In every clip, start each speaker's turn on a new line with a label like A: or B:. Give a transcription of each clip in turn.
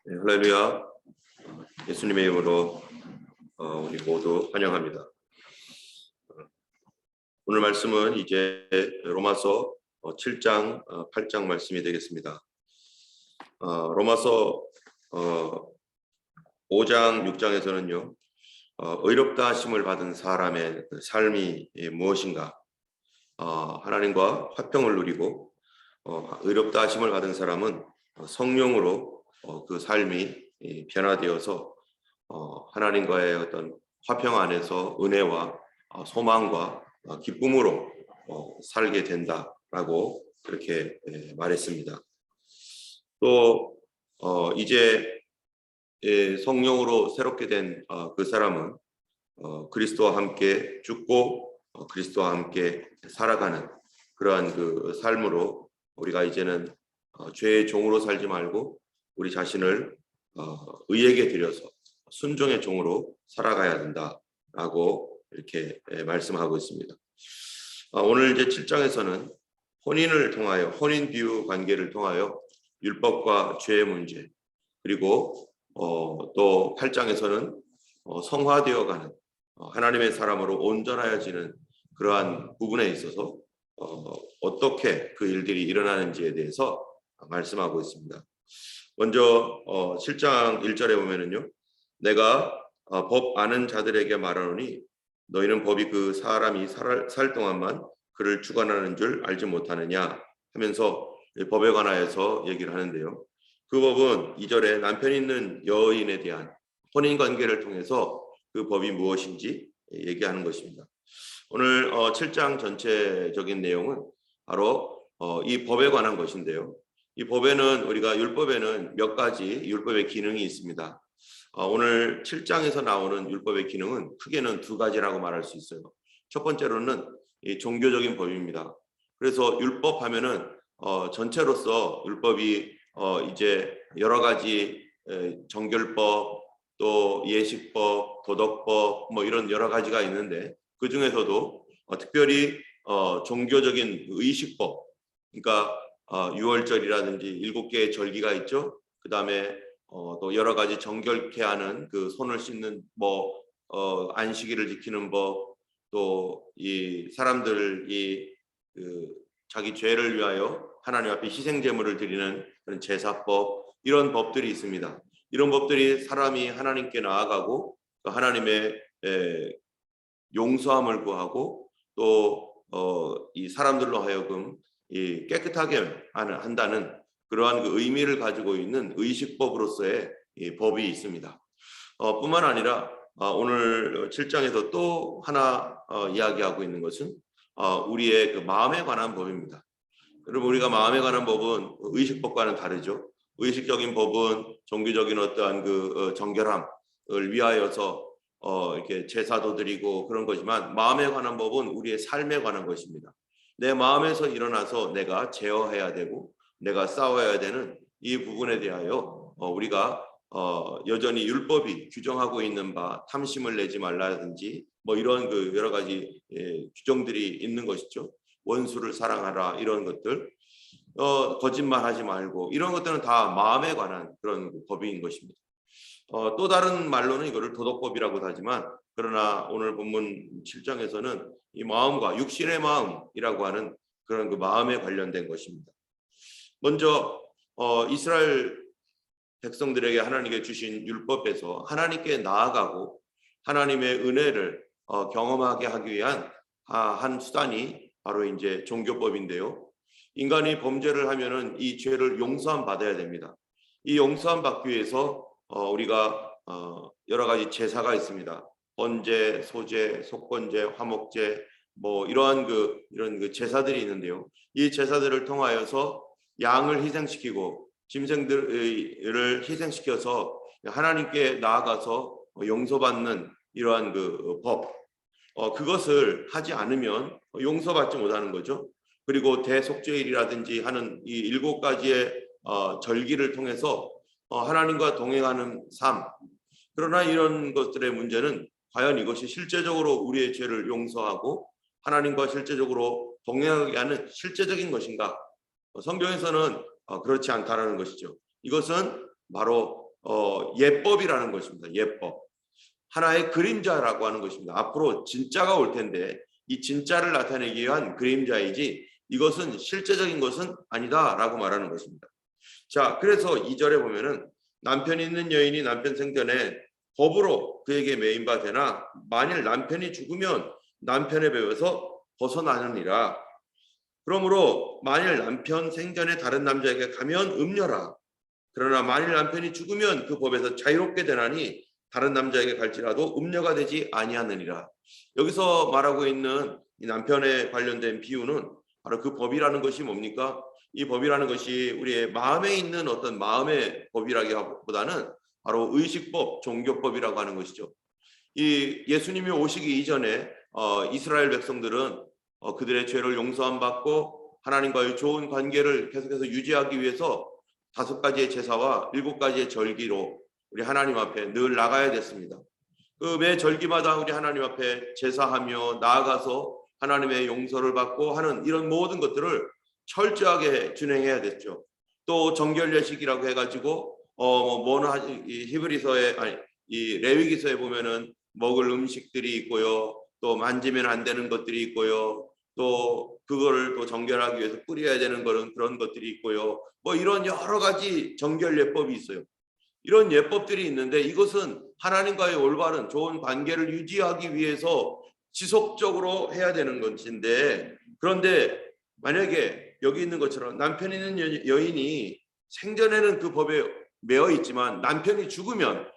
A: 네, 할렐루야. 예수님의 이름으로 우리 모두 환영합니다. 오늘 말씀은 이제 로마서 7장, 8장 말씀이 되겠습니다. 로마서 5장, 6장에서는요, 의롭다 하심을 받은 사람의 삶이 무엇인가, 하나님과 화평을 누리고 의롭다 하심을 받은 사람은 성령으로 그 삶이 변화되어서 하나님과의 어떤 화평 안에서 은혜와 소망과 기쁨으로 살게 된다라고 그렇게 말했습니다. 또 이제 성령으로 새롭게 된 그 사람은 그리스도와 함께 죽고 그리스도와 함께 살아가는 그러한 그 삶으로 우리가 이제는 죄의 종으로 살지 말고 우리 자신을 의에게 드려서 순종의 종으로 살아가야 된다라고 이렇게 말씀하고 있습니다. 오늘 이제 7장에서는 혼인을 통하여 혼인 비유 관계를 통하여 율법과 죄의 문제, 그리고 또 8장에서는 성화되어가는 하나님의 사람으로 온전하여지는 그러한 부분에 있어서 어떻게 그 일들이 일어나는지에 대해서 말씀하고 있습니다. 먼저 7장 1절에 보면은요, 내가 법 아는 자들에게 말하노니 너희는 법이 그 사람이 살 동안만 그를 주관하는 줄 알지 못하느냐 하면서 법에 관하여서 얘기를 하는데요. 그 법은 2절에 남편 있는 여인에 대한 혼인 관계를 통해서 그 법이 무엇인지 얘기하는 것입니다. 오늘 7장 전체적인 내용은 바로 이 법에 관한 것인데요. 이 법에는 우리가 율법에는 몇 가지 율법의 기능이 있습니다. 오늘 7장에서 나오는 율법의 기능은 크게는 두 가지라고 말할 수 있어요. 첫 번째로는 이 종교적인 법입니다. 그래서 율법 하면은 전체로서 율법이 이제 여러 가지 정결법, 또 예식법, 도덕법 뭐 이런 여러 가지가 있는데 그 중에서도 특별히 종교적인 의식법, 그러니까 6월절이라든지 7개의 절기가 있죠. 그 다음에 또 여러 가지 정결케 하는 그 손을 씻는 뭐 안식일을 지키는 법, 또 이 사람들이 그 자기 죄를 위하여 하나님 앞에 희생 제물을 드리는 그런 제사법, 이런 법들이 있습니다. 이런 법들이 사람이 하나님께 나아가고 하나님의 용서함을 구하고 또 이 사람들로 하여금 이 깨끗하게 한다는 그러한 그 의미를 가지고 있는 의식법으로서의 이 법이 있습니다. 뿐만 아니라 오늘 7장에서 또 하나 이야기하고 있는 것은 우리의 그 마음에 관한 법입니다. 여러분, 우리가 마음에 관한 법은 의식법과는 다르죠. 의식적인 법은 종교적인 어떠한 그 정결함을 위하여서 이렇게 제사도 드리고 그런 거지만, 마음에 관한 법은 우리의 삶에 관한 것입니다. 내 마음에서 일어나서 내가 제어해야 되고 내가 싸워야 되는 이 부분에 대하여 우리가 여전히 율법이 규정하고 있는 바 탐심을 내지 말라든지 뭐 이런 그 여러 가지 규정들이 있는 것이죠. 원수를 사랑하라, 이런 것들, 거짓말하지 말고, 이런 것들은 다 마음에 관한 그런 법인 것입니다. 또 다른 말로는 이거를 도덕법이라고도 하지만, 그러나 오늘 본문 7장에서는 이 마음과 육신의 마음이라고 하는 그런 그 마음에 관련된 것입니다. 먼저 이스라엘 백성들에게 하나님께 주신 율법에서 하나님께 나아가고 하나님의 은혜를 경험하게 하기 위한 한 수단이 바로 이제 종교법인데요. 인간이 범죄를 하면은 이 죄를 용서함 받아야 됩니다. 이 용서함 받기 위해서 우리가 여러 가지 제사가 있습니다. 번제, 소제, 속건제, 화목제, 뭐 이런 그 제사들이 있는데요. 이 제사들을 통하여서 양을 희생시키고 짐승들을 희생시켜서 하나님께 나아가서 용서받는 이러한 그 법, 그것을 하지 않으면 용서받지 못하는 거죠. 그리고 대속죄일이라든지 하는 이 7가지의 절기를 통해서 하나님과 동행하는 삶. 그러나 이런 것들의 문제는 과연 이것이 실제적으로 우리의 죄를 용서하고 하나님과 실제적으로 동행하게 하는 실제적인 것인가? 성경에서는 그렇지 않다라는 것이죠. 이것은 바로 예법이라는 것입니다. 예법. 하나의 그림자라고 하는 것입니다. 앞으로 진짜가 올 텐데 이 진짜를 나타내기 위한 그림자이지 이것은 실제적인 것은 아니다라고 말하는 것입니다. 자, 그래서 2절에 보면은 남편 있는 여인이 남편 생전에 법으로 그에게 매인 바 되나 만일 남편이 죽으면 남편의 배에서 벗어나느니라. 그러므로 만일 남편 생전에 다른 남자에게 가면 음녀라. 그러나 만일 남편이 죽으면 그 법에서 자유롭게 되나니 다른 남자에게 갈지라도 음녀가 되지 아니하느니라. 여기서 말하고 있는 이 남편에 관련된 비유는 바로 그 법이라는 것이 뭡니까? 이 법이라는 것이 우리의 마음에 있는 어떤 마음의 법이라기보다는 바로 의식법, 종교법이라고 하는 것이죠. 이 예수님이 오시기 이전에 이스라엘 백성들은 그들의 죄를 용서함 받고 하나님과의 좋은 관계를 계속해서 유지하기 위해서 5가지의 제사와 7가지의 절기로 우리 하나님 앞에 늘 나가야 됐습니다. 그 매 절기마다 우리 하나님 앞에 제사하며 나아가서 하나님의 용서를 받고 하는 이런 모든 것들을 철저하게 준행해야 됐죠. 또 정결 예식이라고 해가지고 히브리서에 아니 이 레위기서에 보면은 먹을 음식들이 있고요. 또 만지면 안 되는 것들이 있고요. 또 그거를 또 정결하기 위해서 뿌려야 되는 그런 것들이 있고요. 뭐 이런 여러 가지 정결 예법이 있어요. 이런 예법들이 있는데 이것은 하나님과의 올바른 좋은 관계를 유지하기 위해서 지속적으로 해야 되는 것인데, 그런데 만약에 여기 있는 것처럼 남편 있는 여인이 생전에는 그 법에 매여 있지만 남편이 죽으면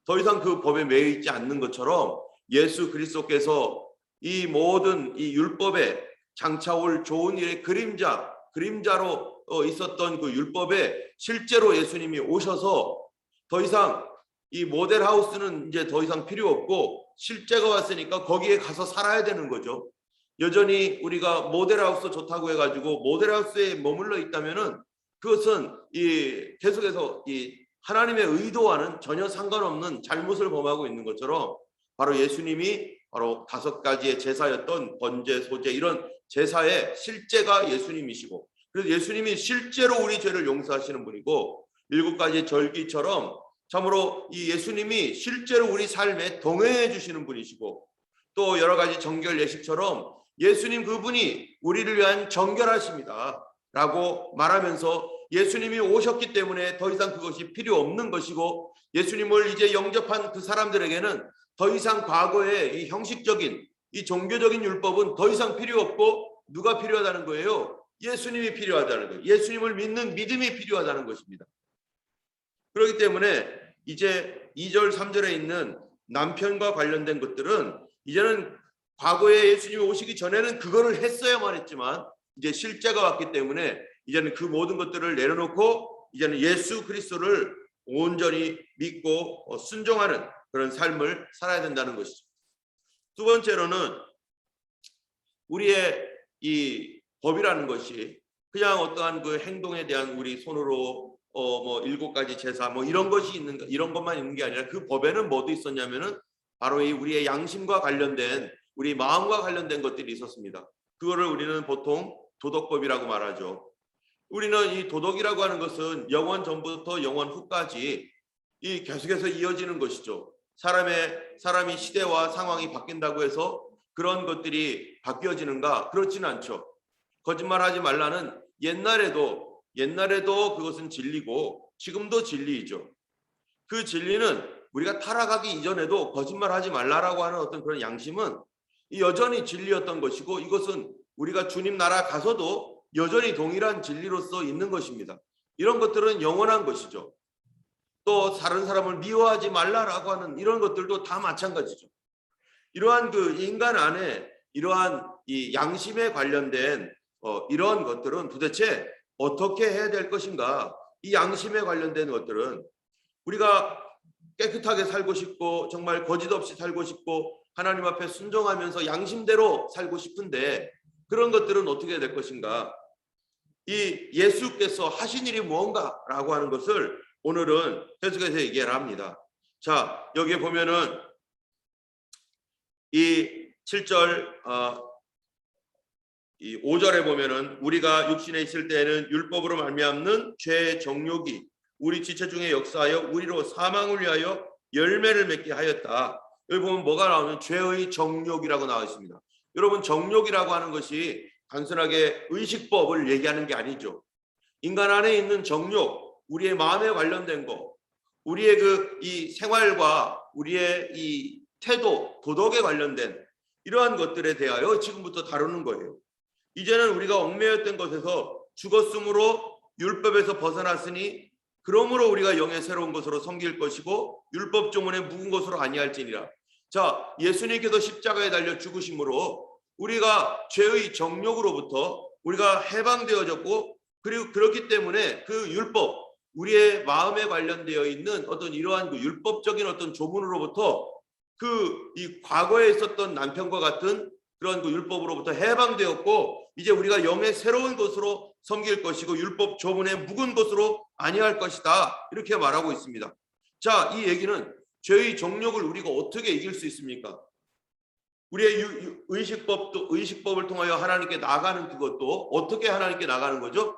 A: 더 이상 그 법에 매여 있지 않는 것처럼 예수 그리스도께서 이 모든 이 율법에 장차올 좋은 일의 그림자로 있었던 그 율법에 실제로 예수님이 오셔서 더 이상 이 모델하우스는 이제 더 이상 필요 없고 실제가 왔으니까 거기에 가서 살아야 되는 거죠. 여전히 우리가 모델하우스 좋다고 해가지고 모델하우스에 머물러 있다면은 그것은 계속해서 하나님의 의도와는 전혀 상관없는 잘못을 범하고 있는 것처럼 바로 예수님이 바로 5가지의 제사였던 번제, 소제 이런 제사의 실제가 예수님이시고, 그래서 예수님이 실제로 우리 죄를 용서하시는 분이고 7가지 절기처럼 참으로 이 예수님이 실제로 우리 삶에 동행해 주시는 분이시고, 또 여러 가지 정결 예식처럼 예수님 그분이 우리를 위한 정결하십니다 라고 말하면서 예수님이 오셨기 때문에 더 이상 그것이 필요 없는 것이고, 예수님을 이제 영접한 그 사람들에게는 더 이상 과거의 이 형식적인 이 종교적인 율법은 더 이상 필요 없고 누가 필요하다는 거예요? 예수님이 필요하다는 거예요. 예수님을 믿는 믿음이 필요하다는 것입니다. 그렇기 때문에 이제 2절 3절에 있는 남편과 관련된 것들은 이제는 과거에 예수님이 오시기 전에는 그거를 했어야만 했지만 이제 실제가 왔기 때문에 이제는 그 모든 것들을 내려놓고 이제는 예수 그리스도를 온전히 믿고 순종하는 그런 삶을 살아야 된다는 것이죠. 두 번째로는 우리의 이 법이라는 것이 그냥 어떠한 그 행동에 대한 우리 손으로 7가지 제사 이런 것이 이런 것만 있는 게 아니라 그 법에는 뭐도 있었냐면은 바로 이 우리의 양심과 관련된 우리 마음과 관련된 것들이 있었습니다. 그거를 우리는 보통 도덕법이라고 말하죠. 우리는 이 도덕이라고 하는 것은 영원 전부터 영원 후까지 계속해서 이어지는 것이죠. 사람이 시대와 상황이 바뀐다고 해서 그런 것들이 바뀌어지는가? 그렇지는 않죠. 거짓말하지 말라는 옛날에도 그것은 진리고 지금도 진리이죠. 그 진리는 우리가 타락하기 이전에도 거짓말하지 말라라고 하는 어떤 그런 양심은 여전히 진리였던 것이고, 이것은 우리가 주님 나라 가서도 여전히 동일한 진리로서 있는 것입니다. 이런 것들은 영원한 것이죠. 또 다른 사람을 미워하지 말라라고 하는 이런 것들도 다 마찬가지죠. 이러한 그 인간 안에 이러한 이 양심에 관련된 이런 것들은 도대체 어떻게 해야 될 것인가? 이 양심에 관련된 것들은 우리가 깨끗하게 살고 싶고 정말 거짓 없이 살고 싶고 하나님 앞에 순종하면서 양심대로 살고 싶은데 그런 것들은 어떻게 될 것인가? 이 예수께서 하신 일이 무언가라고 하는 것을 오늘은 계속해서 얘기를 합니다. 자, 여기에 보면은 이 7절 이 5절에 보면은 우리가 육신에 있을 때에는 율법으로 말미암는 죄의 정욕이 우리 지체 중에 역사하여 우리로 사망을 위하여 열매를 맺게 하였다. 여기 보면 뭐가 나오면 죄의 정욕이라고 나와 있습니다. 여러분, 정욕이라고 하는 것이 단순하게 의식법을 얘기하는 게 아니죠. 인간 안에 있는 정욕, 우리의 마음에 관련된 거, 우리의 이 생활과 우리의 이 태도, 도덕에 관련된 이러한 것들에 대하여 지금부터 다루는 거예요. 이제는 우리가 얽매였던 것에서 죽었으므로 율법에서 벗어났으니 그러므로 우리가 영의 새로운 것으로 섬길 것이고 율법 조문에 묵은 것으로 아니할지니라. 자, 예수님께서 십자가에 달려 죽으심으로 우리가 죄의 정욕으로부터 우리가 해방되어졌고, 그리고 그렇기 때문에 그 율법, 우리의 마음에 관련되어 있는 어떤 이러한 그 율법적인 어떤 조문으로부터 이 과거에 있었던 남편과 같은 그런 그 율법으로부터 해방되었고, 이제 우리가 영의 새로운 것으로 섬길 것이고 율법 조문에 묵은 것으로 아니할 것이다, 이렇게 말하고 있습니다. 자, 이 얘기는 죄의 정욕을 우리가 어떻게 이길 수 있습니까? 우리의 의식법을 통하여 하나님께 나가는 그것도 어떻게 하나님께 나가는 거죠?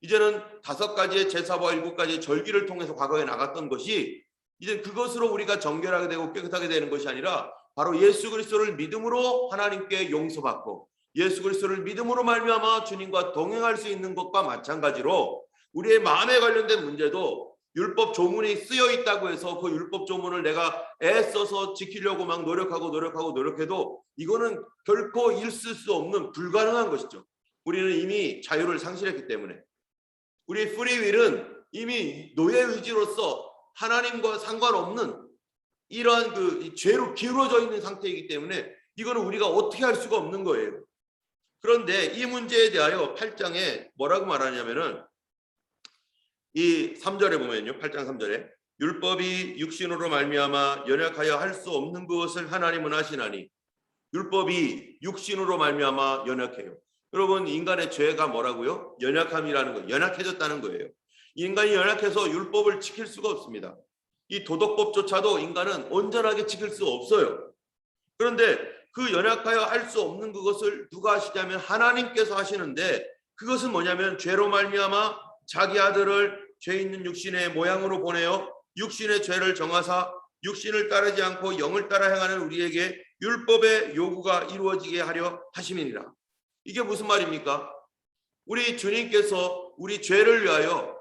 A: 이제는 5가지의 제사와 7가지의 절기를 통해서 과거에 나갔던 것이 이제 그것으로 우리가 정결하게 되고 깨끗하게 되는 것이 아니라 바로 예수 그리스도를 믿음으로 하나님께 용서받고 예수 그리스도를 믿음으로 말미암아 주님과 동행할 수 있는 것과 마찬가지로 우리의 마음에 관련된 문제도 율법 조문이 쓰여 있다고 해서 그 율법 조문을 내가 애써서 지키려고 막 노력해도 이거는 결코 있을 수 없는 불가능한 것이죠. 우리는 이미 자유를 상실했기 때문에, 우리 프리윌은 이미 노예 의지로서 하나님과 상관없는 이러한 이 죄로 기울어져 있는 상태이기 때문에 이거는 우리가 어떻게 할 수가 없는 거예요. 그런데 이 문제에 대하여 8장에 뭐라고 말하냐면은 이 3절에 보면요, 8장 3절에 율법이 육신으로 말미암아 연약하여 할 수 없는 것을 하나님은 하시나니, 율법이 육신으로 말미암아 연약해요. 여러분, 인간의 죄가 뭐라고요? 연약함이라는 거, 연약해졌다는 거예요. 인간이 연약해서 율법을 지킬 수가 없습니다. 이 도덕법조차도 인간은 온전하게 지킬 수 없어요. 그런데 그 연약하여 할 수 없는 그것을 누가 하시냐면 하나님께서 하시는데, 그것은 뭐냐면 죄로 말미암아 자기 아들을 죄 있는 육신의 모양으로 보내어 육신의 죄를 정하사 육신을 따르지 않고 영을 따라 행하는 우리에게 율법의 요구가 이루어지게 하려 하심이니라. 이게 무슨 말입니까? 우리 주님께서 우리 죄를 위하여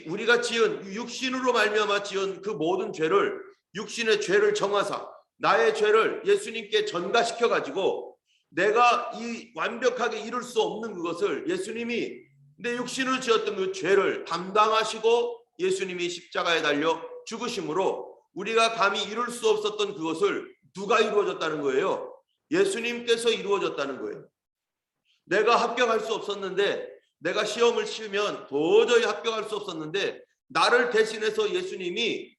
A: 우리가 지은 육신으로 말미암아 지은 그 모든 죄를, 육신의 죄를 정하사 나의 죄를 예수님께 전가시켜 가지고 내가 이 완벽하게 이룰 수 없는 그것을 예수님이 내 육신을 지었던 그 죄를 담당하시고 예수님이 십자가에 달려 죽으심으로 우리가 감히 이룰 수 없었던 그것을 누가 이루어졌다는 거예요? 예수님께서 이루어졌다는 거예요. 내가 합격할 수 없었는데, 내가 시험을 치면 도저히 합격할 수 없었는데 나를 대신해서 예수님이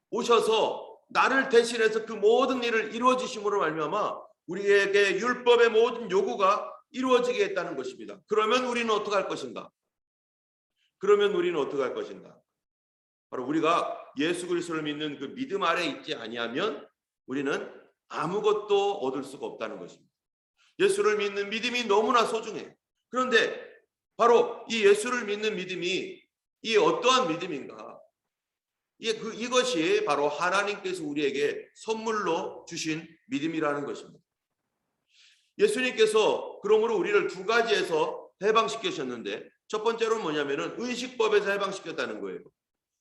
A: 오셔서 나를 대신해서 그 모든 일을 이루어 주심으로 말미암아 우리에게 율법의 모든 요구가 이루어지게 했다는 것입니다. 그러면 우리는 어떻게 할 것인가? 바로 우리가 예수 그리스도를 믿는 그 믿음 아래 있지 아니하면 우리는 아무것도 얻을 수가 없다는 것입니다. 예수를 믿는 믿음이 너무나 소중해요. 그런데 바로 이 예수를 믿는 믿음이 이 어떠한 믿음인가? 이것이 바로 하나님께서 우리에게 선물로 주신 믿음이라는 것입니다. 예수님께서 그러므로 우리를 2가지에서 해방시키셨는데, 첫 번째로는 뭐냐면은 의식법에서 해방시켰다는 거예요.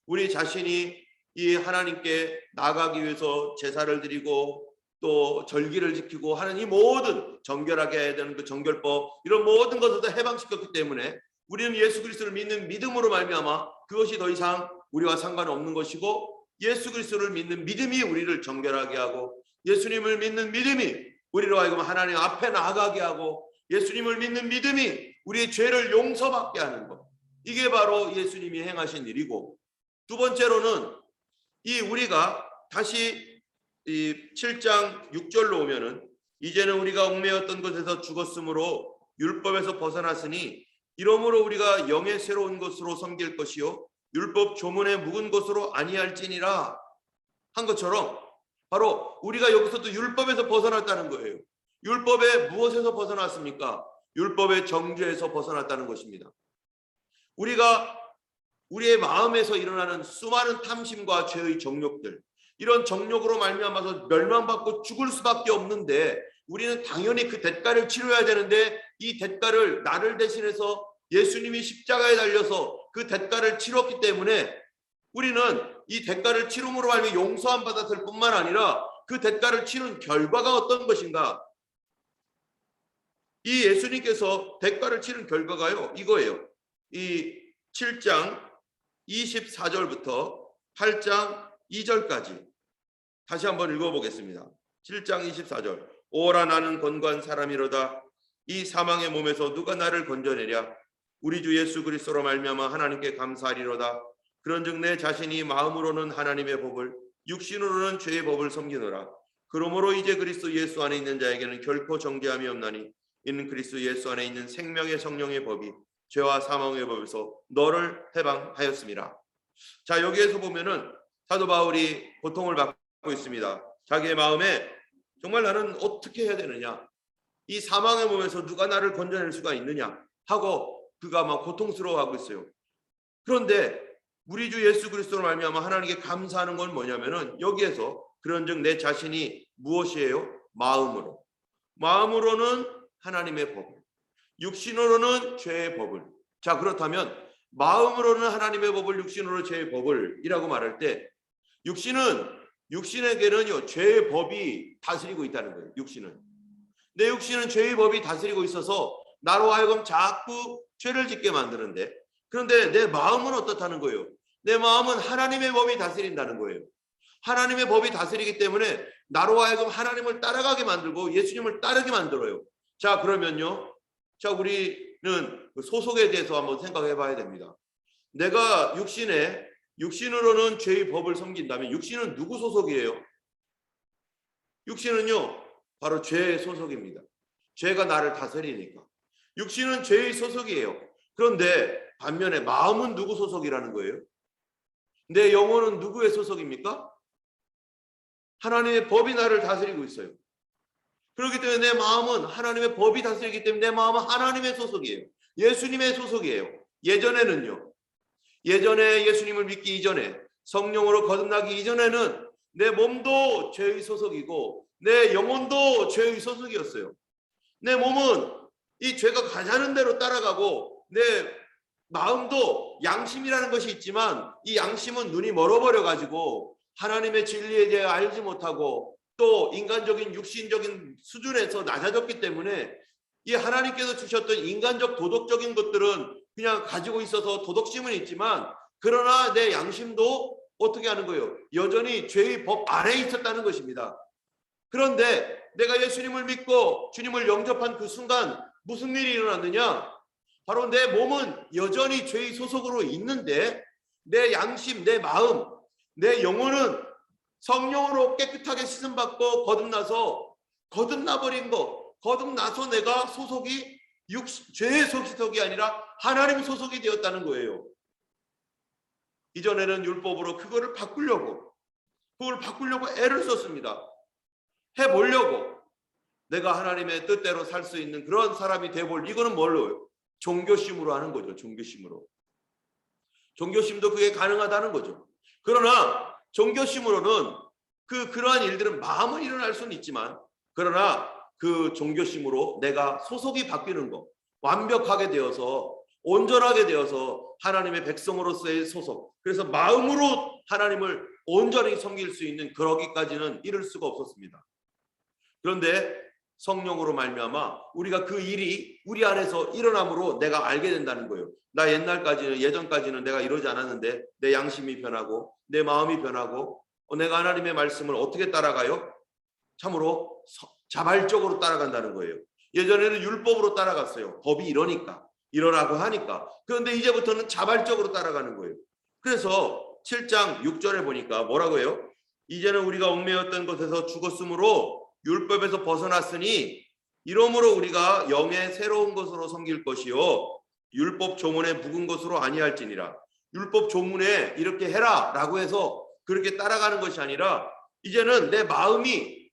A: 우리 자신이 이 하나님께 나가기 위해서 제사를 드리고 또 절기를 지키고 하는 이 모든 정결하게 해야 되는 그 정결법, 이런 모든 것을 해방시켰기 때문에 우리는 예수 그리스도를 믿는 믿음으로 말미암아 그것이 더 이상 우리와 상관없는 것이고, 예수 그리스도를 믿는 믿음이 우리를 정결하게 하고 예수님을 믿는 믿음이 우리로 하여금 하나님 앞에 나아가게 하고 예수님을 믿는 믿음이 우리의 죄를 용서받게 하는 것, 이게 바로 예수님이 행하신 일이고, 2번째로는 우리가 다시 이 7장 6절로 오면은 이제는 우리가 얽매였던 것에서 죽었으므로 율법에서 벗어났으니 이러므로 우리가 영의 새로운 것으로 섬길 것이요 율법 조문에 묵은 것으로 아니할지니라 한 것처럼, 바로 우리가 여기서 또 율법에서 벗어났다는 거예요. 율법의 무엇에서 벗어났습니까? 율법의 정죄에서 벗어났다는 것입니다. 우리가 우리의 마음에서 일어나는 수많은 탐심과 죄의 정욕들, 이런 정욕으로 말미암아서 멸망받고 죽을 수밖에 없는데, 우리는 당연히 그 대가를 치러야 되는데, 이 대가를 나를 대신해서 예수님이 십자가에 달려서 그 대가를 치렀기 때문에 우리는 이 대가를 치름으로 말미 용서함 받았을 뿐만 아니라 그 대가를 치른 결과가 어떤 것인가? 이 예수님께서 대가를 치른 결과가요, 이거예요. 이 7장 24절부터 8장 2절까지 다시 한번 읽어보겠습니다. 7장 24절. 오라 나는 건고한 사람이로다. 이 사망의 몸에서 누가 나를 건져내랴? 우리 주 예수 그리스도로 말미암아 하나님께 감사하리로다. 그런즉 내 자신이 마음으로는 하나님의 법을, 육신으로는 죄의 법을 섬기노라. 그러므로 이제 그리스도 예수 안에 있는 자에게는 결코 정죄함이 없나니, 이는 그리스도 예수 안에 있는 생명의 성령의 법이 죄와 사망의 법에서 너를 해방하였습니다. 자, 여기에서 보면은 사도 바울이 고통을 받고 있습니다. 자기의 마음에 정말 나는 어떻게 해야 되느냐, 이 사망의 몸에서 누가 나를 건져낼 수가 있느냐 하고 그가 막 고통스러워하고 있어요. 그런데 우리 주 예수 그리스도로 말미암아 하나님께 감사하는 건 뭐냐면은, 여기에서 그런즉 내 자신이 무엇이에요? 마음으로는 하나님의 법을, 육신으로는 죄의 법을. 자, 그렇다면 마음으로는 하나님의 법을, 육신으로 죄의 법을 이라고 말할 때, 육신에게는요 죄의 법이 다스리고 있다는 거예요. 내 육신은 죄의 법이 다스리고 있어서 나로 하여금 자꾸 죄를 짓게 만드는데, 그런데 내 마음은 어떻다는 거예요? 내 마음은 하나님의 법이 다스린다는 거예요. 하나님의 법이 다스리기 때문에 나로 하여금 하나님을 따라가게 만들고 예수님을 따르게 만들어요. 자, 그러면요, 자, 우리는 소속에 대해서 한번 생각해 봐야 됩니다. 내가 육신으로는 죄의 법을 섬긴다면 육신은 누구 소속이에요? 육신은요 바로 죄의 소속입니다. 죄가 나를 다스리니까 육신은 죄의 소속이에요. 그런데 반면에 마음은 누구 소속이라는 거예요? 내 영혼은 누구의 소속입니까? 하나님의 법이 나를 다스리고 있어요. 그렇기 때문에 내 마음은 하나님의 법이 다스리기 때문에 내 마음은 하나님의 소속이에요. 예수님의 소속이에요. 예전에 예수님을 믿기 이전에, 성령으로 거듭나기 이전에는 내 몸도 죄의 소속이고 내 영혼도 죄의 소속이었어요. 내 몸은 이 죄가 가자는 대로 따라가고, 내 마음도 양심이라는 것이 있지만 이 양심은 눈이 멀어버려 가지고 하나님의 진리에 대해 알지 못하고 또 인간적인 육신적인 수준에서 낮아졌기 때문에 이 하나님께서 주셨던 인간적 도덕적인 것들은 그냥 가지고 있어서 도덕심은 있지만, 그러나 내 양심도 어떻게 하는 거예요? 여전히 죄의 법 아래에 있었다는 것입니다. 그런데 내가 예수님을 믿고 주님을 영접한 그 순간 무슨 일이 일어났느냐? 바로 내 몸은 여전히 죄의 소속으로 있는데 내 양심, 내 마음, 내 영혼은 성령으로 깨끗하게 씻음받고 거듭나서 내가 소속이 죄의 소속이 아니라 하나님 소속이 되었다는 거예요. 이전에는 율법으로 그걸 바꾸려고 애를 썼습니다. 해보려고 내가 하나님의 뜻대로 살 수 있는 그런 사람이 돼볼, 이거는 뭘로요? 종교심으로 하는 거죠. 종교심도 그게 가능하다는 거죠. 그러나 종교심으로는 그러한 일들은 마음은 일어날 수는 있지만, 그러나 그 종교심으로 내가 소속이 바뀌는 거, 완벽하게 되어서 온전하게 되어서 하나님의 백성으로서의 소속, 그래서 마음으로 하나님을 온전히 섬길 수 있는 그러기까지는 이를 수가 없었습니다. 그런데 성령으로 말미암아 우리가 그 일이 우리 안에서 일어남으로 내가 알게 된다는 거예요. 나 예전까지는 내가 이러지 않았는데 내 양심이 변하고 내 마음이 변하고 내가 하나님의 말씀을 어떻게 따라가요? 참으로 자발적으로 따라간다는 거예요. 예전에는 율법으로 따라갔어요. 법이 이러라고 하니까. 그런데 이제부터는 자발적으로 따라가는 거예요. 그래서 7장 6절에 보니까 뭐라고 해요? 이제는 우리가 얽매였던 것에서 죽었으므로 율법에서 벗어났으니 이러므로 우리가 영의 새로운 것으로 섬길 것이요 율법 조문에 묵은 것으로 아니할지니라. 율법 조문에 이렇게 해라 라고 해서 그렇게 따라가는 것이 아니라, 이제는 내 마음이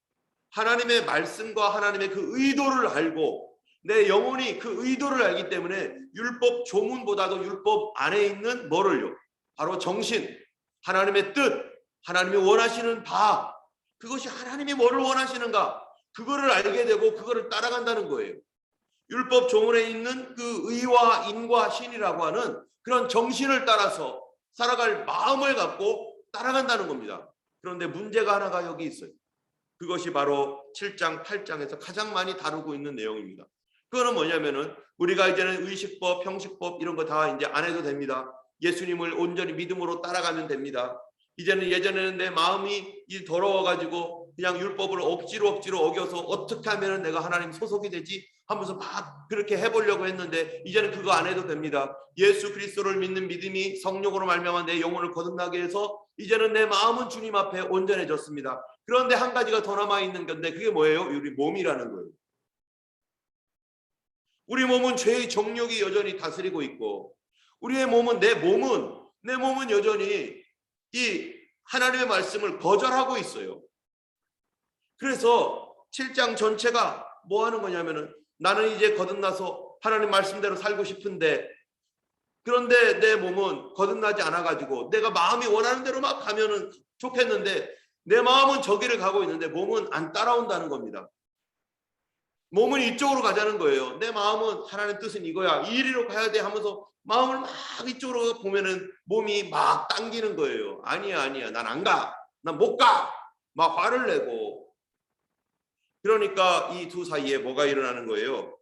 A: 하나님의 말씀과 하나님의 그 의도를 알고 내 영혼이 그 의도를 알기 때문에 율법 조문보다도 율법 안에 있는 뭐를요? 바로 정신, 하나님의 뜻, 하나님이 원하시는 바, 그것이 하나님이 뭐를 원하시는가, 그거를 알게 되고 그거를 따라간다는 거예요. 율법 조문에 있는 그 의와 인과 신이라고 하는 그런 정신을 따라서 살아갈 마음을 갖고 따라간다는 겁니다. 그런데 문제가 하나가 여기 있어요. 그것이 바로 7장, 8장에서 가장 많이 다루고 있는 내용입니다. 그거는 뭐냐면은 우리가 이제는 의식법, 형식법 이런 거 다 이제 안 해도 됩니다. 예수님을 온전히 믿음으로 따라가면 됩니다. 이제는 예전에는 내 마음이 더러워가지고 그냥 율법을 억지로 어겨서 어떻게 하면 내가 하나님 소속이 되지 하면서 막 그렇게 해보려고 했는데 이제는 그거 안 해도 됩니다. 예수 그리스도를 믿는 믿음이 성령으로 말미암아 내 영혼을 거듭나게 해서 이제는 내 마음은 주님 앞에 온전해졌습니다. 그런데 한 가지가 더 남아있는 건데 그게 뭐예요? 우리 몸이라는 거예요. 우리 몸은 죄의 정욕이 여전히 다스리고 있고 우리의 몸은 내 몸은 여전히 이 하나님의 말씀을 거절하고 있어요. 그래서 7장 전체가 뭐 하는 거냐면은 나는 이제 거듭나서 하나님 말씀대로 살고 싶은데 그런데 내 몸은 거듭나지 않아가지고 내가 마음이 원하는 대로 막 가면은 좋겠는데 내 마음은 저기를 가고 있는데 몸은 안 따라온다는 겁니다. 몸은 이쪽으로 가자는 거예요. 내 마음은 하나님 뜻은 이거야. 이리로 가야 돼 하면서 마음을 막 이쪽으로 보면은 몸이 막 당기는 거예요. 아니야. 난 안 가. 난 못 가. 막 화를 내고. 그러니까 이 두 사이에 뭐가 일어나는 거예요?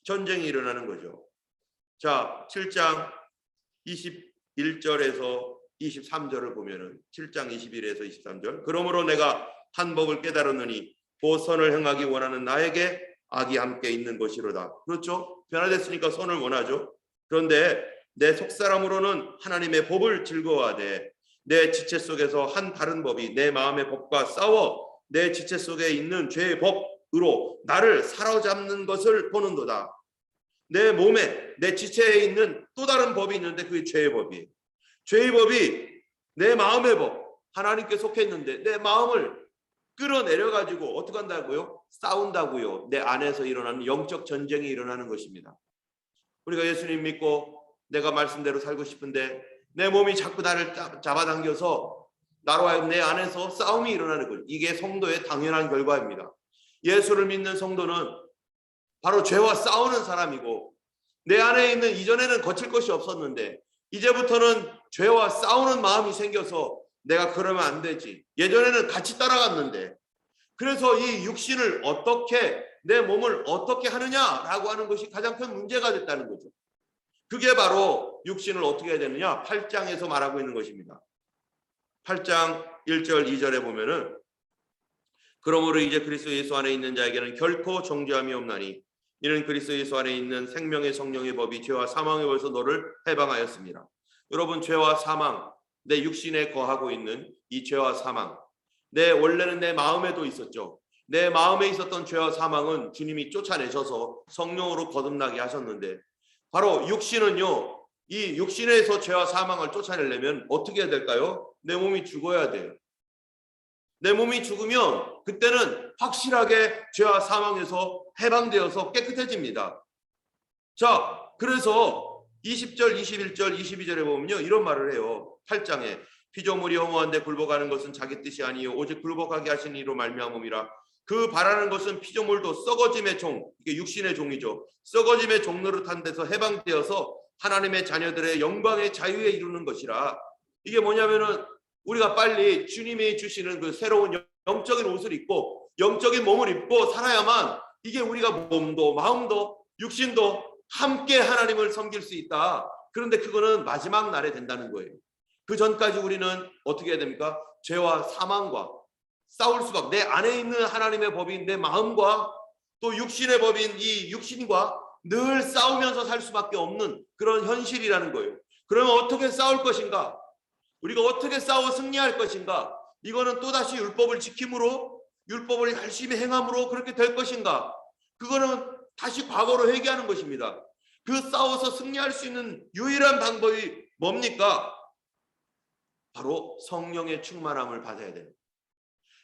A: 전쟁이 일어나는 거죠. 자, 7장 21절에서 23절을 보면은 7장 21에서 23절. 그러므로 내가 한 법을 깨달았느니 그 선을 행하기 원하는 나에게 악이 함께 있는 것이로다. 그렇죠? 변화됐으니까 선을 원하죠. 그런데 내 속사람으로는 하나님의 법을 즐거워하되 내 지체 속에서 한 다른 법이 내 마음의 법과 싸워 내 지체 속에 있는 죄의 법으로 나를 사로잡는 것을 보는도다. 내 몸에 내 지체에 있는 또 다른 법이 있는데 그게 죄의 법이에요. 죄의 법이 내 마음의 법, 하나님께 속했는데 내 마음을 끌어내려가지고 어떻게 한다고요? 싸운다고요. 내 안에서 일어나는 영적 전쟁이 일어나는 것입니다. 우리가 예수님 믿고 내가 말씀대로 살고 싶은데 내 몸이 자꾸 나를 잡아당겨서 나로 하여금 내 안에서 싸움이 일어나는 거예요. 이게 성도의 당연한 결과입니다. 예수를 믿는 성도는 바로 죄와 싸우는 사람이고 내 안에 있는 이전에는 거칠 것이 없었는데 이제부터는 죄와 싸우는 마음이 생겨서 내가 그러면 안 되지. 예전에는 같이 따라갔는데 그래서 이 육신을 어떻게 내 몸을 어떻게 하느냐라고 하는 것이 가장 큰 문제가 됐다는 거죠. 그게 바로 육신을 어떻게 해야 되느냐 8장에서 말하고 있는 것입니다. 8장 1절 2절에 보면은 그러므로 이제 그리스도 예수 안에 있는 자에게는 결코 정죄함이 없나니 이는 그리스도 예수 안에 있는 생명의 성령의 법이 죄와 사망의 법에서 너를 해방하였습니다. 여러분 죄와 사망 내 육신에 거하고 있는 이 죄와 사망 원래는 내 마음에도 있었죠. 내 마음에 있었던 죄와 사망은 주님이 쫓아내셔서 성령으로 거듭나게 하셨는데 바로 육신은요 이 육신에서 죄와 사망을 쫓아내려면 어떻게 해야 될까요? 내 몸이 죽어야 돼요. 내 몸이 죽으면 그때는 확실하게 죄와 사망에서 해방되어서 깨끗해집니다. 자, 그래서 20절, 21절, 22절에 보면요 이런 말을 해요. 8장에 피조물이 허무한데 굴복하는 것은 자기 뜻이 아니요 오직 굴복하게 하신 이로 말미암음이라. 그 바라는 것은 피조물도 썩어짐의 종, 이게 육신의 종이죠. 썩어짐의 종 노릇한 데서 해방되어서 하나님의 자녀들의 영광의 자유에 이루는 것이라. 이게 뭐냐면은 우리가 빨리 주님이 주시는 그 새로운 영적인 옷을 입고 영적인 몸을 입고 살아야만 이게 우리가 몸도 마음도 육신도 함께 하나님을 섬길 수 있다. 그런데 그거는 마지막 날에 된다는 거예요. 그 전까지 우리는 어떻게 해야 됩니까? 죄와 사망과 싸울 수밖에. 내 안에 있는 하나님의 법인 내 마음과 또 육신의 법인 이 육신과 늘 싸우면서 살 수밖에 없는 그런 현실이라는 거예요. 그러면 어떻게 싸울 것인가? 우리가 어떻게 싸워 승리할 것인가? 이거는 또다시 율법을 지킴으로 율법을 열심히 행함으로 그렇게 될 것인가? 그거는 다시 과거로 회귀하는 것입니다. 그 싸워서 승리할 수 있는 유일한 방법이 뭡니까? 바로 성령의 충만함을 받아야 됩니다.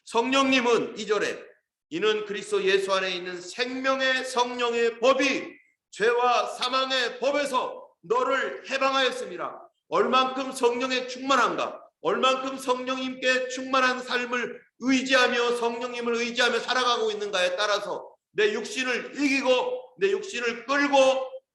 A: 성령님은 2절에 이는 그리스도 예수 안에 있는 생명의 성령의 법이 죄와 사망의 법에서 너를 해방하였습니다. 얼만큼 성령의 충만한가, 얼만큼 성령님께 충만한 삶을 의지하며 성령님을 의지하며 살아가고 있는가에 따라서 내 육신을 이기고 내 육신을 끌고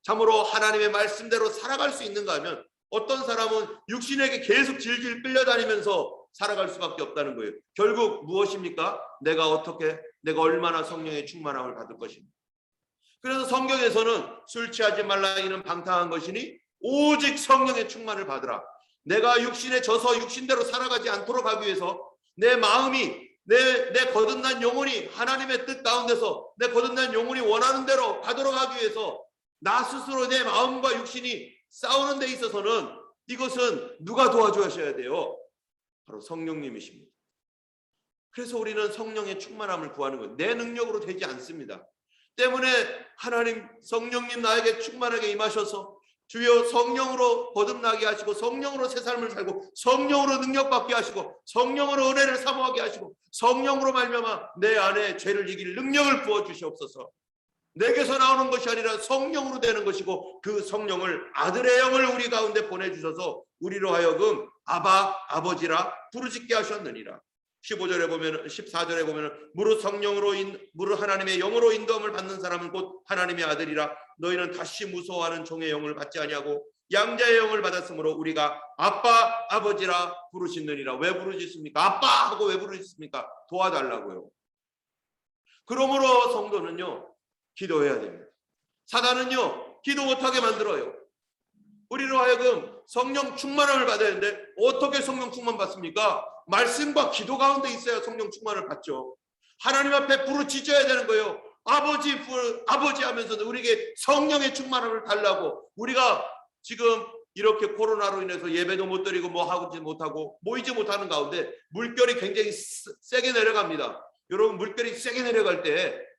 A: 참으로 하나님의 말씀대로 살아갈 수 있는가 하면, 어떤 사람은 육신에게 계속 질질 끌려다니면서 살아갈 수밖에 없다는 거예요. 결국 무엇입니까? 내가 얼마나 성령의 충만함을 받을 것입니다. 그래서 성경에서는 술 취하지 말라 이는 방탕한 것이니 오직 성령의 충만을 받으라. 내가 육신에 져서 육신대로 살아가지 않도록 하기 위해서 내 마음이 내 거듭난 영혼이 하나님의 뜻 가운데서 내 거듭난 영혼이 원하는 대로 가도록 하기 위해서 나 스스로 내 마음과 육신이 싸우는 데 있어서는 이것은 누가 도와주셔야 돼요? 바로 성령님이십니다. 그래서 우리는 성령의 충만함을 구하는 거예요. 내 능력으로 되지 않습니다. 때문에 하나님 성령님 나에게 충만하게 임하셔서 주여 성령으로 거듭나게 하시고 성령으로 새 삶을 살고 성령으로 능력받게 하시고 성령으로 은혜를 사모하게 하시고 성령으로 말미암아 내 안에 죄를 이길 능력을 부어주시옵소서. 내게서 나오는 것이 아니라 성령으로 되는 것이고 그 성령을 아들의 영을 우리 가운데 보내주셔서 우리로 하여금 아바 아버지라 부르짖게 하셨느니라. 15절에 보면 14절에 보면 무릇 하나님의 영으로 인도함을 받는 사람은 곧 하나님의 아들이라. 너희는 다시 무서워하는 종의 영을 받지 아니하고 양자의 영을 받았으므로 우리가 아빠 아버지라 부르짖느니라. 왜 부르짖습니까? 아빠 하고 왜 부르짖습니까? 도와달라고요. 그러므로 성도는요 기도해야 됩니다. 사단은요 기도 못하게 만들어요. 우리로 하여금 성령 충만함을 받아야 하는데 어떻게 성령 충만 받습니까? 말씀과 기도 가운데 있어야 성령 충만을 받죠. 하나님 앞에 부르짖어야 되는 거예요. 아버지 하면서도 우리에게 성령의 충만함을 달라고. 우리가 지금 이렇게 코로나로 인해서 예배도 못 드리고 뭐 하지 못하고 모이지 못하는 가운데 물결이 굉장히 세게 내려갑니다. 여러분, 물결이 세게 내려갈 때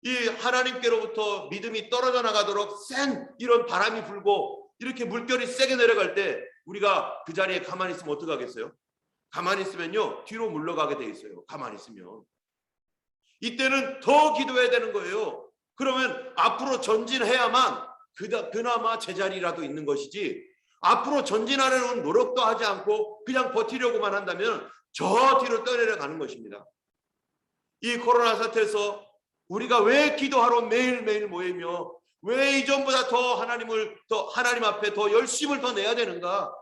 A: 이 하나님께로부터 믿음이 떨어져 나가도록 센 이런 바람이 불고 이렇게 물결이 세게 내려갈 때 우리가 그 자리에 가만히 있으면 어떻게 하겠어요? 가만히 있으면요 뒤로 물러가게 돼 있어요. 가만히 있으면. 이때는 더 기도해야 되는 거예요. 그러면 앞으로 전진해야만 그나마 제자리라도 있는 것이지, 앞으로 전진하려는 노력도 하지 않고 그냥 버티려고만 한다면 저 뒤로 떠내려가는 것입니다. 이 코로나 사태에서 우리가 왜 기도하러 매일매일 모이며 왜 이전보다 더 하나님 앞에 더 열심을 더 내야 되는가?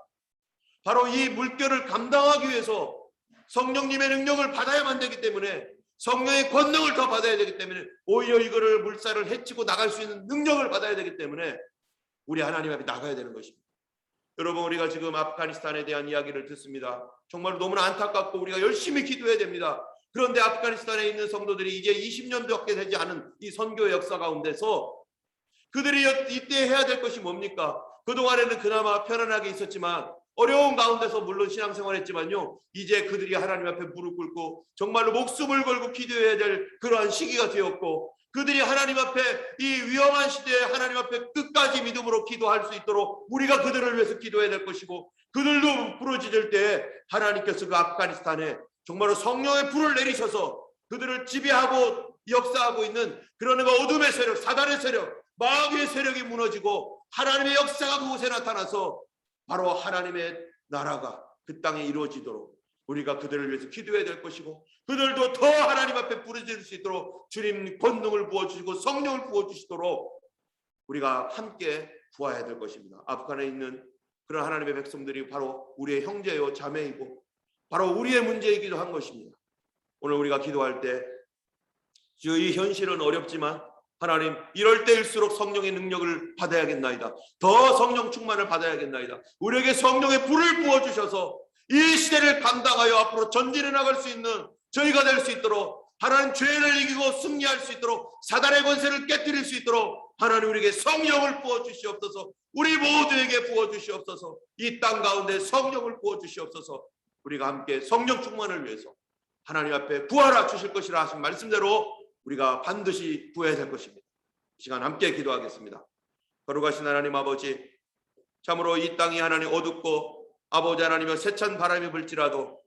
A: 바로 이 물결을 감당하기 위해서 성령님의 능력을 받아야만 되기 때문에, 성령의 권능을 더 받아야 되기 때문에, 오히려 이거를 물살을 헤치고 나갈 수 있는 능력을 받아야 되기 때문에 우리 하나님 앞에 나가야 되는 것입니다. 여러분, 우리가 지금 아프가니스탄에 대한 이야기를 듣습니다. 정말 너무나 안타깝고 우리가 열심히 기도해야 됩니다. 그런데 아프가니스탄에 있는 성도들이 이제 20년밖에 되지 않은 이 선교의 역사 가운데서 그들이 이때 해야 될 것이 뭡니까? 그동안에는 그나마 편안하게 있었지만 어려운 가운데서 물론 신앙생활했지만요, 이제 그들이 하나님 앞에 무릎 꿇고 정말로 목숨을 걸고 기도해야 될 그러한 시기가 되었고, 그들이 하나님 앞에 이 위험한 시대에 하나님 앞에 끝까지 믿음으로 기도할 수 있도록 우리가 그들을 위해서 기도해야 될 것이고, 그들도 부르짖을 때 하나님께서 그 아프가니스탄에 정말로 성령의 불을 내리셔서 그들을 지배하고 역사하고 있는 그런 어둠의 세력, 사단의 세력, 마귀의 세력이 무너지고 하나님의 역사가 그곳에 나타나서 바로 하나님의 나라가 그 땅에 이루어지도록 우리가 그들을 위해서 기도해야 될 것이고, 그들도 더 하나님 앞에 부르짖을 수 있도록 주님 권능을 부어주시고 성령을 부어주시도록 우리가 함께 구해야 될 것입니다. 아프간에 있는 그런 하나님의 백성들이 바로 우리의 형제요 자매이고 바로 우리의 문제이기도 한 것입니다. 오늘 우리가 기도할 때 이 현실은 어렵지만 하나님, 이럴 때일수록 성령의 능력을 받아야겠나이다. 더 성령 충만을 받아야겠나이다. 우리에게 성령의 불을 부어주셔서 이 시대를 감당하여 앞으로 전진해 나갈 수 있는 저희가 될 수 있도록, 하나님 죄를 이기고 승리할 수 있도록, 사단의 권세를 깨뜨릴 수 있도록 하나님 우리에게 성령을 부어주시옵소서. 우리 모두에게 부어주시옵소서. 이 땅 가운데 성령을 부어주시옵소서. 우리가 함께 성령 충만을 위해서 하나님 앞에 구하라 주실 것이라 하신 말씀대로 우리가 반드시 구해야 될 것입니다. 이 시간 함께 기도하겠습니다. 거룩하신 하나님 아버지, 참으로 이 땅이 하나님 어둡고 아버지 하나님의 세찬 바람이 불지라도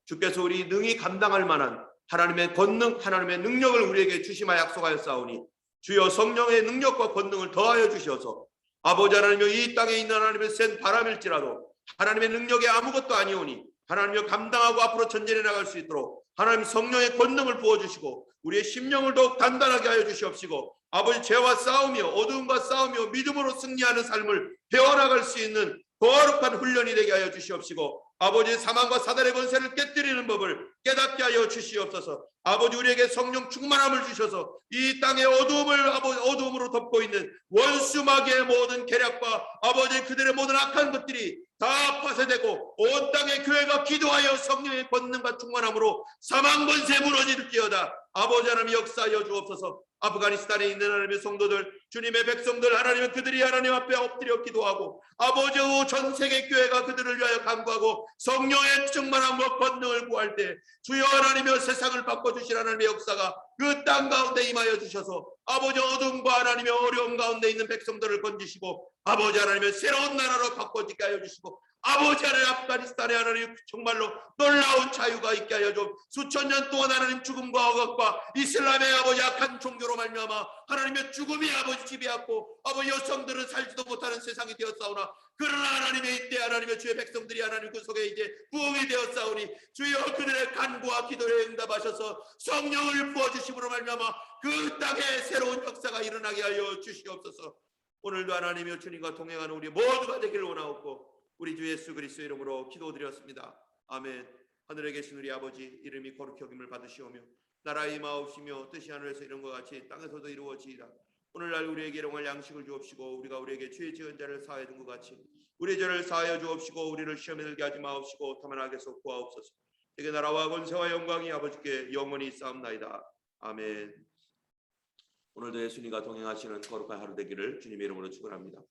A: 주께서 우리 능히 감당할 만한 하나님의 권능, 하나님의 능력을 우리에게 주시마 약속하였사오니 주여 성령의 능력과 권능을 더하여 주셔서 아버지 하나님이여, 이 땅에 있는 하나님의 센 바람일지라도 하나님의 능력에 아무것도 아니오니 하나님이여, 감당하고 앞으로 전진해 나갈 수 있도록 하나님 성령의 권능을 부어주시고 우리의 심령을 더욱 단단하게 하여 주시옵시고, 아버지 죄와 싸우며 어두움과 싸우며 믿음으로 승리하는 삶을 배워나갈 수 있는 거룩한 훈련이 되게 하여 주시옵시고, 아버지 사망과 사단의 권세를 깨뜨리는 법을 깨닫게 하여 주시옵소서. 아버지 우리에게 성령 충만함을 주셔서 이 땅의 어두움을 어두움으로 덮고 있는 원수 마귀의 모든 계략과 아버지 그들의 모든 악한 것들이 다 파쇄되고 온 땅의 교회가 기도하여 성령의 권능과 충만함으로 사망 권세 무너질지어다. 아버지 하나님 역사하여 주옵소서. 아프가니스탄에 있는 하나님의 성도들, 주님의 백성들, 하나님은 그들이 하나님 앞에 엎드려 기도하고 아버지 전 세계 교회가 그들을 위하여 간구하고 성령의 충만함과 권능을 구할 때 주여 하나님의 세상을 바꿔주실 하나님의 역사가 그 땅 가운데 임하여 주셔서 아버지 어둠과 하나님의 어려움 가운데 있는 백성들을 건지시고 아버지 하나님의 새로운 나라로 바꿔지게 하여 주시고, 아버지 하나님 아프가니스탄에 하나님 정말로 놀라운 자유가 있게 하여 줘. 수천 년 동안 하나님 죽음과 억압과 이슬람의 아버지 악한 종교로 말미암아 하나님의 죽음이 아버지 지배하고 아버지 여성들은 살지도 못하는 세상이 되었사오나, 그러나 하나님의 이때 하나님의 주의 백성들이 하나님 그 속에 이제 부흥이 되었사오니 주여 그들의 간구와 기도에 응답하셔서 성령을 부어주심으로 말미암아 그 땅에 새로운 역사가 일어나게 하여 주시옵소서. 오늘도 하나님의 주님과 동행하는 우리 모두가 되기를 원하옵고 우리 주 예수 그리스도의 이름으로 기도드렸습니다. 아멘. 하늘에 계신 우리 아버지, 이름이 거룩히 여김을 받으시오며 나라의 임하옵시며 뜻이 하늘에서 이룬 것 같이 땅에서도 이루어지이다. 오늘날 우리에게 일용할 양식을 주옵시고 우리가 우리에게 죄 지은 자를 사하여 준 것 같이 우리 죄를 사하여 주옵시고 우리를 시험에 들게 하지 마옵시고 다만 악에서 구하옵소서. 내게 나라와 권세와 영광이 아버지께 영원히 있사옵나이다. 아멘. 오늘도 예수님과 동행하시는 거룩한 하루 되기를 주님의 이름으로 축원합니다.